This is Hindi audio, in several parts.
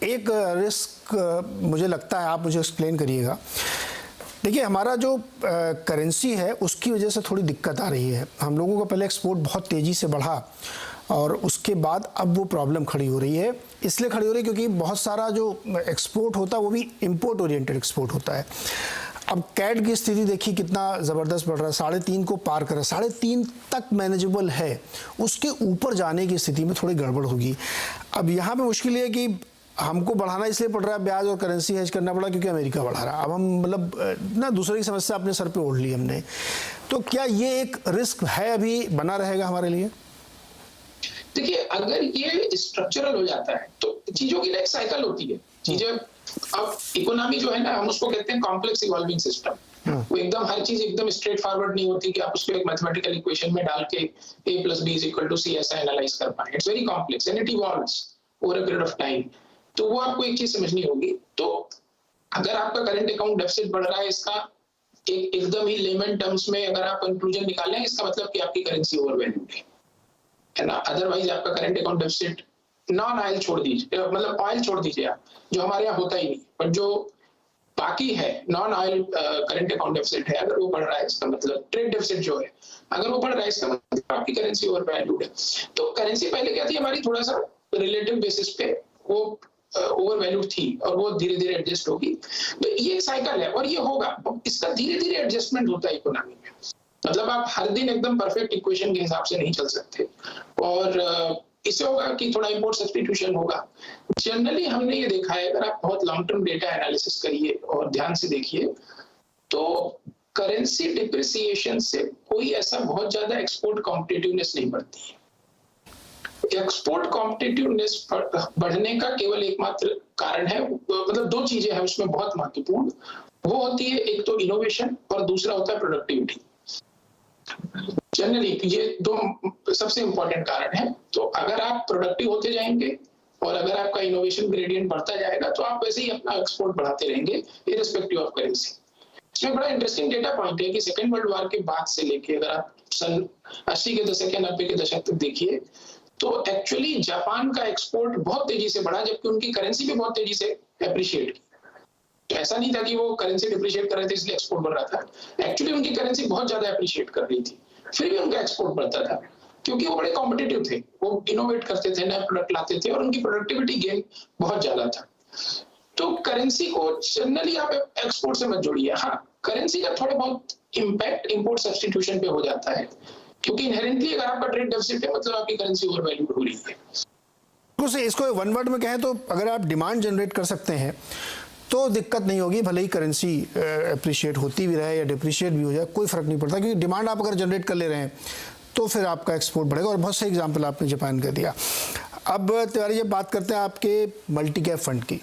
एक रिस्क मुझे लगता है, आप मुझे एक्सप्लेन करिएगा। देखिए, हमारा जो करेंसी है उसकी वजह से थोड़ी दिक्कत आ रही है। हम लोगों का पहले एक्सपोर्ट बहुत तेज़ी से बढ़ा और उसके बाद अब वो प्रॉब्लम खड़ी हो रही है। इसलिए खड़ी हो रही है क्योंकि बहुत सारा जो एक्सपोर्ट होता है वो भी इम्पोर्ट ओरिएंटेड एक्सपोर्ट होता है। अब कैट की स्थिति देखिए कितना ज़बरदस्त बढ़ रहा है, 3.5 को पार कर रहा है, 3.5 तक मैनेजेबल है, उसके ऊपर जाने की स्थिति में थोड़ी गड़बड़ होगी। अब यहाँ पे मुश्किल है कि हमको बढ़ाना इसलिए पड़ रहा है, ब्याज और करेंसी हेज करना पड़ा क्योंकि अमेरिका बढ़ा रहा है। अब हम मतलब ना दूसरे की समस्या अपने सर पे ओढ़ ली हमने। तो क्या ये एक रिस्क है, अभी बना रहेगा हमारे लिए? देखिए, अगर ये स्ट्रक्चरल हो जाता है तो चीजों की ना एक साइकिल होती है। चीजें, अब इकोनॉमी जो है ना, हम उसको कहते हैं कॉम्प्लेक्स इवॉल्विंग सिस्टम। वो एकदम हर चीज एकदम स्ट्रेट फॉरवर्ड नहीं होती कि आप उसको एक मैथमेटिकल इक्वेशन में डाल के a + b = c ऐसा एनालाइज कर पाए। It's very complex and it evolves over a period of time. तो वो आपको एक चीज समझनी होगी। तो अगर आपका करंट अकाउंट डेफिसिट बढ़ रहा है, इसका एकदम ही लेमन टर्म्स में अगर आप कंक्लूजन निकालें, इसका मतलब कि आपकी करेंसी ओवरवैल्यूड है ना। अदरवाइज आपका current account deficit, non oil छोड़ दीजिए, मतलब ऑयल छोड़ दीजिए आप, जो हमारे यहाँ होता ही नहीं, पर जो बाकी है non oil current account deficit है, अगर वो बढ़ रहा है इसका मतलब, ट्रेड डेफिसिट जो है अगर वो बढ़ रहा है इसका मतलब आपकी करेंसी ओवरवैल्यूड है। तो करेंसी पहले क्या थी हमारी, थोड़ा सा रिलेटिव बेसिस पे वो ओवरवैल्यूड थी और वो धीरे धीरे एडजस्ट होगी। तो ये एक साइकिल है और ये होगा, इसका धीरे धीरे एडजस्टमेंट होता है इकोनॉमी में। मतलब आप हर दिन एकदम परफेक्ट इक्वेशन के हिसाब से नहीं चल सकते और इससे होगा कि थोड़ा इंपोर्ट सब्स्टिट्यूशन होगा। जनरली हमने ये देखा है, अगर आप बहुत लॉन्ग टर्म डेटा एनालिसिस करिए और ध्यान से देखिए, तो करेंसी डिप्रिसिएशन से कोई ऐसा बहुत ज्यादा एक्सपोर्ट कॉम्पिटिटिवनेस नहीं बढ़ती है। एक्सपोर्ट कॉम्पिटिटिवनेस बढ़ने का केवल एकमात्र कारण है, मतलब दो चीजें हैं उसमें बहुत महत्वपूर्ण। वो होती है एक तो इनोवेशन और दूसरा होता है प्रोडक्टिविटी। जनरली ये दो सबसे इंपॉर्टेंट कारण है। तो अगर आप प्रोडक्टिव होते जाएंगे और अगर आपका इनोवेशन ग्रेडियंट बढ़ता जाएगा तो आप वैसे ही अपना एक्सपोर्ट बढ़ाते रहेंगे इररिस्पेक्टिव ऑफ करेंसी। इसमें बड़ा इंटरेस्टिंग डेटा पॉइंट है कि सेकेंड वर्ल्ड वॉर के बाद से लेके अगर आप सन 80 के दशक या 90 के दशक तक देखिए, तो एक्चुअली जापान का एक्सपोर्ट बहुत तेजी से बढ़ा, जबकि उनकी करेंसी भी बहुत तेजी से एप्रिशिएट की। तो ऐसा नहीं था कि वो करेंसी डिप्रिशिएट कर रहे थे इसलिए एक्सपोर्ट बढ़ रहा था। एक्चुअली उनकी करेंसी बहुत ज्यादा एप्रिशिएट कर रही थी, फिर भी उनका एक्सपोर्ट बढ़ता था क्योंकि वो बड़े कॉम्पिटिटिव थे, वो इनोवेट करते थे, नए प्रोडक्ट लाते थे और उनकी प्रोडक्टिविटी गेन बहुत ज्यादा था। तो करेंसी को जनरली आप एक्सपोर्ट से मत जोड़िए। हाँ, करेंसी का थोड़ा बहुत इम्पैक्ट इंपोर्ट सब्स्टिट्यूशन पे हो जाता है क्योंकि इनहेरेंटली अगर आपका ट्रेड डेफिसिट है मतलब आपकी करेंसी ओवरवैल्यूड हो रही है। इसको वन वर्ड में कहें तो अगर आप डिमांड जनरेट कर सकते हैं तो दिक्कत नहीं होगी, भले ही करेंसी अप्रिशिएट होती भी रहे या डिप्रिशिएट भी हो जाए, कोई फर्क नहीं पड़ता, क्योंकि डिमांड आप अगर जनरेट कर ले रहे हैं तो फिर आपका एक्सपोर्ट बढ़ेगा। और बहुत सही एग्जांपल आपने जापान का दिया। अब तिवारी जी बात करते हैं आपके मल्टी कैप फंड की।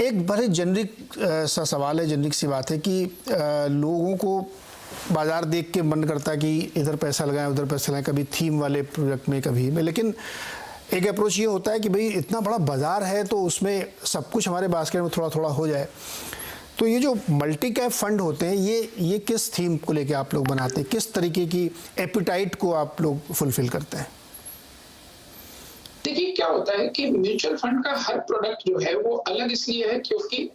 एक बड़े जेनरिक सा सवाल है, जेनरिक सी बात है कि लोगों को बाजार देख के मन करता है कि इधर पैसा लगाएं उधर पैसा लगाएं, कभी थीम वाले प्रोडक्ट में कभी में, लेकिन एक अप्रोच ये होता है कि भाई इतना बड़ा बाजार है तो उसमें सब कुछ हमारे बास्केट में थोड़ा थोड़ा हो जाए। तो ये जो मल्टी कैप फंड होते हैं ये किस थीम को लेके आप लोग बनाते हैं, किस तरीके की एपिटाइट को आप लोग फुलफिल करते हैं? देखिए, क्या होता है कि म्यूचुअल फंड का हर प्रोडक्ट जो है वो अलग इसलिए है क्योंकि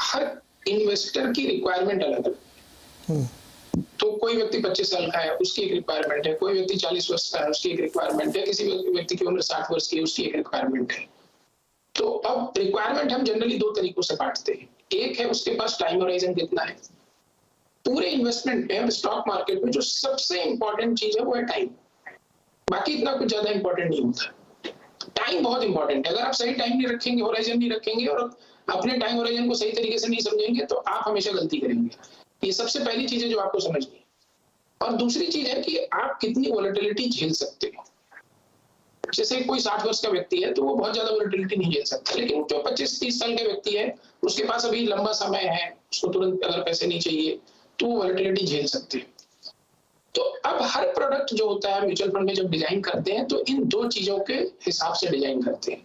हर इन्वेस्टर की रिक्वायरमेंट अलग है। तो कोई व्यक्ति 25 साल का है उसकी एक रिक्वायरमेंट है, कोई व्यक्ति 40 वर्ष का है उसकी एक रिक्वायरमेंट है, किसी व्यक्ति की उम्र 60 वर्ष की है उसकी एक रिक्वायरमेंट है। तो अब रिक्वायरमेंट हम जनरली दो तरीकों से बांटते हैं। एक है उसके पास टाइम होराइजन कितना है। पूरे इन्वेस्टमेंट में, स्टॉक मार्केट में जो सबसे इंपॉर्टेंट चीज है वो है टाइम। बाकी इतना कुछ ज्यादा इंपॉर्टेंट नहीं होता, टाइम बहुत इंपॉर्टेंट है। अगर आप सही टाइम नहीं रखेंगे, होराइजन नहीं रखेंगे और अपने टाइम होराइजन को सही तरीके से नहीं समझेंगे तो आप हमेशा गलती करेंगे। ये सबसे पहली चीज है जो आपको समझनी है। और दूसरी चीज है कि आप कितनी वोलेटिलिटी झेल सकते हैं। जैसे कोई 60 वर्ष का व्यक्ति है तो वो बहुत ज्यादा वोलेटिलिटी नहीं झेल सकता, लेकिन जो 25-30 साल का व्यक्ति है उसके पास अभी लंबा समय है, उसको तुरंत अगर पैसे नहीं चाहिए तो वो वोलेटिलिटी झेल सकते हैं। तो अब हर प्रोडक्ट जो होता है म्यूचुअल फंड में जब डिजाइन करते हैं तो इन दो चीजों के हिसाब से डिजाइन करते हैं।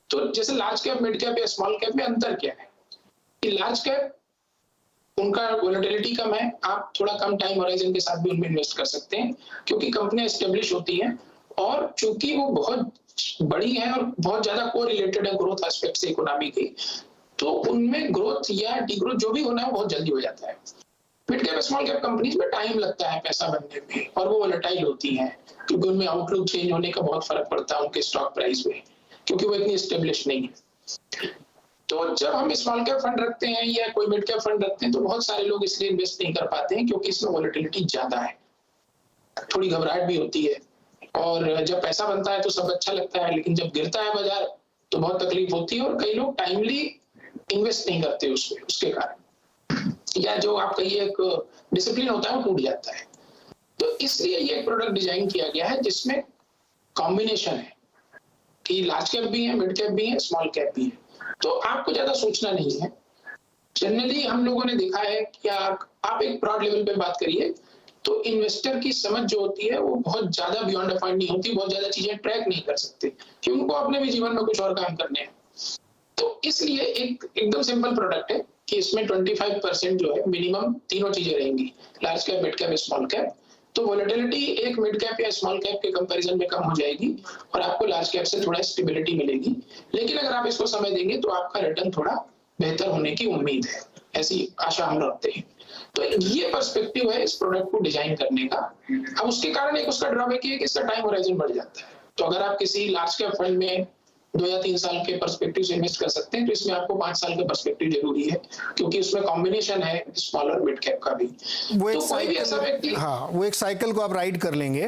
तो जैसे लार्ज कैप, मिड कैप या स्मॉल कैप में अंतर क्या है कि लार्ज कैप उनका वोलेटिलिटी कम है, आप थोड़ा कम टाइम होराइजन के साथ भी उनमें इन्वेस्ट कर सकते हैं क्योंकि कंपनियां एस्टेब्लिश होती हैं और चूंकि वो बहुत बड़ी हैं और बहुत ज्यादा को रिलेटेड है ग्रोथ एस्पेक्ट से इकोनॉमी की, तो उनमें ग्रोथ या डिग्रोथ जो भी होना है बहुत जल्दी हो जाता है। Mid cap small cap companies में टाइम लगता है पैसा बनने में, और वो वोलेटाइल होती हैं क्योंकि उनमें आउटलुक चेंज होने का बहुत फर्क पड़ता है उनके स्टॉक प्राइस में, क्योंकि वो इतनी एस्टेब्लिश नहीं है। तो जब हम स्मॉल कैप फंड रखते हैं या कोई मिड कैप फंड रखते हैं तो बहुत सारे लोग इसलिए इन्वेस्ट नहीं कर पाते हैं क्योंकि इसमें वोलेटिलिटी ज्यादा है, थोड़ी घबराहट भी होती है, और जब पैसा बनता है तो सब अच्छा लगता है, लेकिन जब गिरता है बाजार तो बहुत तकलीफ होती है, और कई लोग टाइमली इन्वेस्ट नहीं करते उसमें, उसके कारण, या जो आप कहिए एक डिसिप्लिन होता है वो टूट जाता है। तो इसलिए ये प्रोडक्ट डिजाइन किया गया है जिसमें कॉम्बिनेशन है कि लार्ज कैप भी है, मिड कैप भी है, स्मॉल कैप भी है, तो आपको ज्यादा सोचना नहीं है। जनरली हम लोगों ने देखा है कि आप एक ब्रॉड लेवल पे बात करिए तो इन्वेस्टर की समझ जो होती है वो बहुत ज्यादा बियॉन्ड अ पॉइंट नहीं होती, बहुत ज्यादा चीजें ट्रैक नहीं कर सकते कि उनको अपने भी जीवन में कुछ और काम करने हैं। तो इसलिए एक एकदम सिंपल प्रोडक्ट है कि इसमें 25% जो है मिनिमम तीनों चीजें रहेंगी, large cap, mid cap, small cap. तो वोलेटिलिटी एक मिड कैप या स्मॉल कैप के कंपैरिजन में कम हो जाएगी और आपको लार्ज कैप से थोड़ा स्टेबिलिटी मिलेगी, लेकिन अगर आप इसको समय देंगे तो आपका रिटर्न थोड़ा बेहतर होने की उम्मीद है, ऐसी आशा हम रखते हैं। तो ये पर्सपेक्टिव है इस प्रोडक्ट को डिजाइन करने का। अब उसके कारण एक उसका ड्रॉबैक है कि इसका टाइम होराइजन बढ़ जाता है। तो अगर आप किसी लार्ज कैप फंड में 2 या 3 साल के पर्सपेक्टिव से इन्वेस्ट कर सकते हैं, तो इसमें आपको 5 साल का पर्सपेक्टिव जरूरी है, क्योंकि उसमें कॉम्बिनेशन है स्मॉल और मिड कैप का भी। वो एक तो कोई भी ऐसा व्यक्ति, हाँ, वो एक साइकिल को आप राइड कर लेंगे।